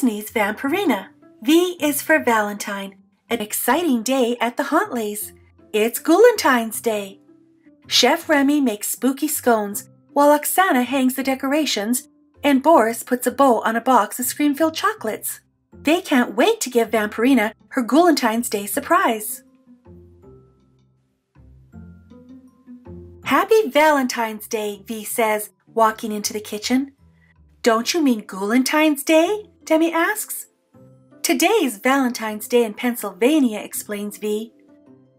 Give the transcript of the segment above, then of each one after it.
Disney's Vampirina. V is for Valentine, an exciting day at the Huntleys. It's Ghoulentine's Day. Chef Remy makes spooky scones, while Oksana hangs the decorations, and Boris puts a bow on a box of scream-filled chocolates. They can't wait to give Vampirina her Ghoulentine's Day surprise. Happy Valentine's Day, Vee says, walking into the kitchen. Don't you mean Ghoulentine's Day? Demi asks. Today's Valentine's Day in Pennsylvania, explains Vee.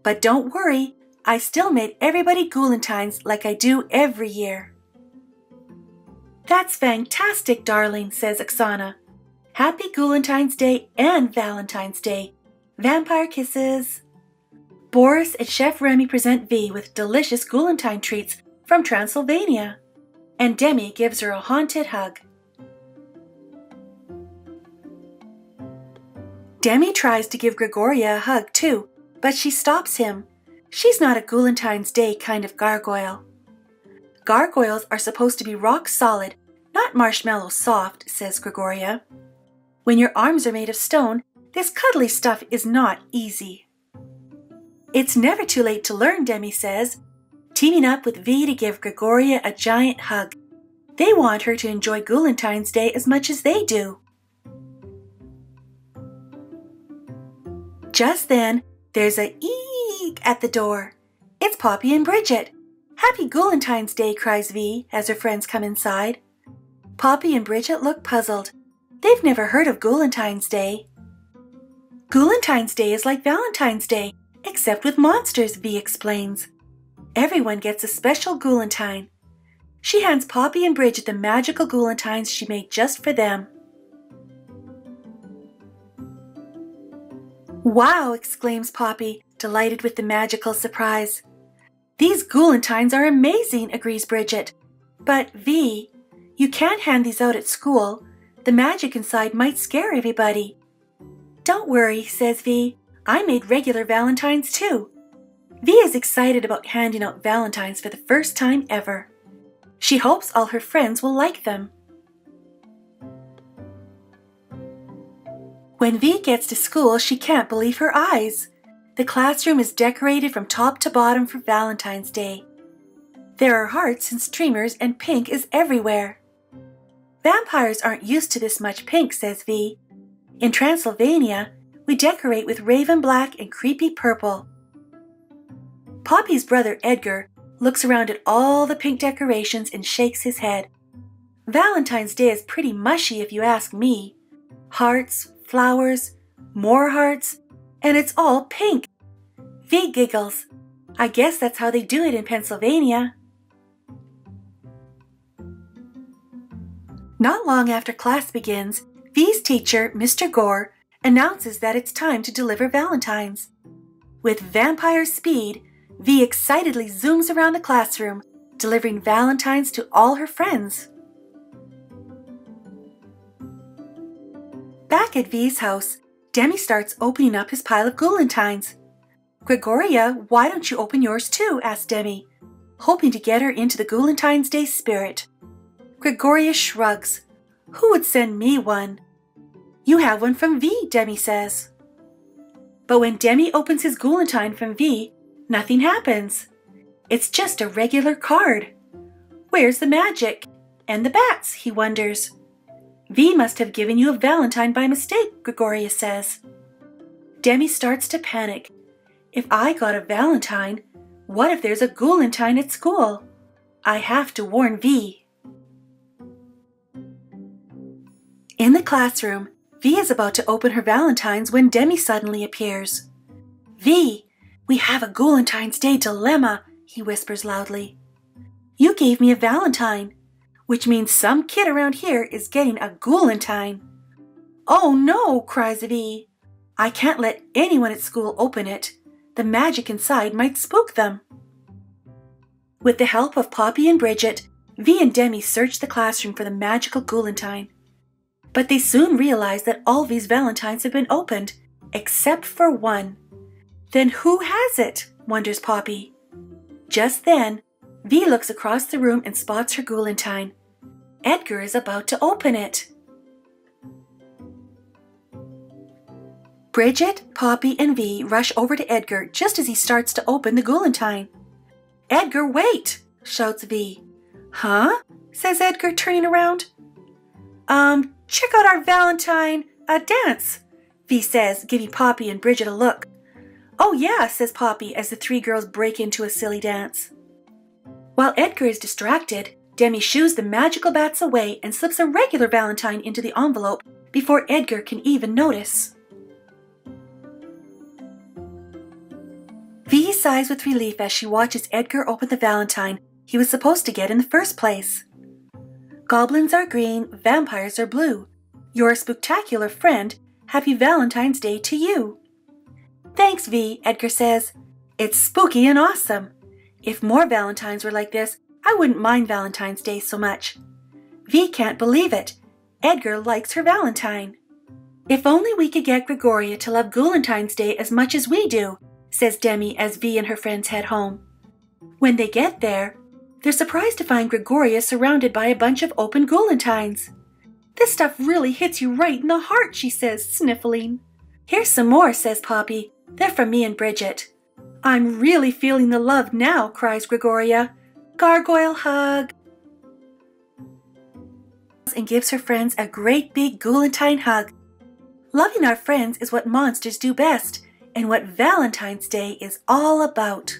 But don't worry, I still made everybody Ghoulentines like I do every year. That's fantastic, darling, says Oksana. Happy Ghoulentine's Day and Valentine's Day. Vampire kisses. Boris and Chef Remy present Vee with delicious Ghoulentine treats from Transylvania, and Demi gives her a haunted hug. Demi tries to give Gregoria a hug too, but she stops him. She's not a Ghoulentine's Day kind of gargoyle. Gargoyles are supposed to be rock solid, not marshmallow soft, says Gregoria. When your arms are made of stone, this cuddly stuff is not easy. It's never too late to learn, Demi says, teaming up with Vee to give Gregoria a giant hug. They want her to enjoy Ghoulentine's Day as much as they do. Just then, there's a eek at the door. It's Poppy and Bridget. Happy Ghoulentine's Day, cries Vee as her friends come inside. Poppy and Bridget look puzzled. They've never heard of Ghoulentine's Day. Ghoulentine's Day is like Valentine's Day, except with monsters, Vee explains. Everyone gets a special Ghoulentine. She hands Poppy and Bridget the magical Ghoulentines she made just for them. Wow, exclaims Poppy, delighted with the magical surprise. These Ghoulentines are amazing, agrees Bridget. But Vee, you can't hand these out at school. The magic inside might scare everybody. Don't worry, says Vee. I made regular Valentines too. Vee is excited about handing out Valentines for the first time ever. She hopes all her friends will like them. When Vee gets to school, she can't believe her eyes. The classroom is decorated from top to bottom for Valentine's Day. There are hearts and streamers, and pink is everywhere. Vampires aren't used to this much pink, says Vee. In Transylvania, we decorate with raven black and creepy purple. Poppy's brother Edgar looks around at all the pink decorations and shakes his head. Valentine's Day is pretty mushy if you ask me. Hearts, flowers, more hearts, and it's all pink. Vee giggles. I guess that's how they do it in Pennsylvania. Not long after class begins, Vee's teacher, Mr. Gore, announces that it's time to deliver Valentines. With vampire speed, Vee excitedly zooms around the classroom, delivering Valentines to all her friends. Back at Vee's house, Demi starts opening up his pile of Ghoulentines. Gregoria, why don't you open yours too? Asks Demi, hoping to get her into the Ghoulentine's Day spirit. Gregoria shrugs. Who would send me one? You have one from Vee, Demi says. But when Demi opens his Ghoulentine from Vee, nothing happens. It's just a regular card. Where's the magic? And the bats, he wonders. Vee must have given you a Valentine by mistake, Gregoria says. Demi starts to panic. If I got a Valentine, what if there's a Ghoulentine at school? I have to warn Vee. In the classroom, Vee is about to open her Valentines when Demi suddenly appears. Vee, we have a Ghoulentine's Day dilemma, he whispers loudly. You gave me a Valentine, which means some kid around here is getting a Ghoulentine. Oh no, cries Vee. I can't let anyone at school open it. The magic inside might spook them. With the help of Poppy and Bridget, Vee and Demi search the classroom for the magical Ghoulentine. But they soon realize that all Vee's Valentines have been opened, except for one. Then who has it? Wonders Poppy. Just then, Vee looks across the room and spots her Ghoulentine. Edgar is about to open it. Bridget, Poppy, and Vee rush over to Edgar just as he starts to open the Ghoulentine. "Edgar, wait!" shouts Vee. "Huh?" says Edgar, turning around. Check out our Valentine dance," Vee says, giving Poppy and Bridget a look. "Oh yeah," says Poppy as the three girls break into a silly dance. While Edgar is distracted, Demi shoos the magical bats away and slips a regular Valentine into the envelope before Edgar can even notice. Vee sighs with relief as she watches Edgar open the Valentine he was supposed to get in the first place. "Goblins are green, vampires are blue. You're a spooktacular friend. Happy Valentine's Day to you." "Thanks, Vee," Edgar says. "It's spooky and awesome. If more Valentines were like this, I wouldn't mind Valentine's Day so much." Vee can't believe it. Edgar likes her Valentine. "If only we could get Gregoria to love Ghoulentine's Day as much as we do," says Demi as Vee and her friends head home. When they get there, they're surprised to find Gregoria surrounded by a bunch of open Ghoulentines. "This stuff really hits you right in the heart," she says, sniffling. "Here's some more," says Poppy. "They're from me and Bridget." "I'm really feeling the love now," cries Gregoria. "Gargoyle hug." And gives her friends a great big Ghoulentine hug. Loving our friends is what monsters do best, and what Valentine's Day is all about.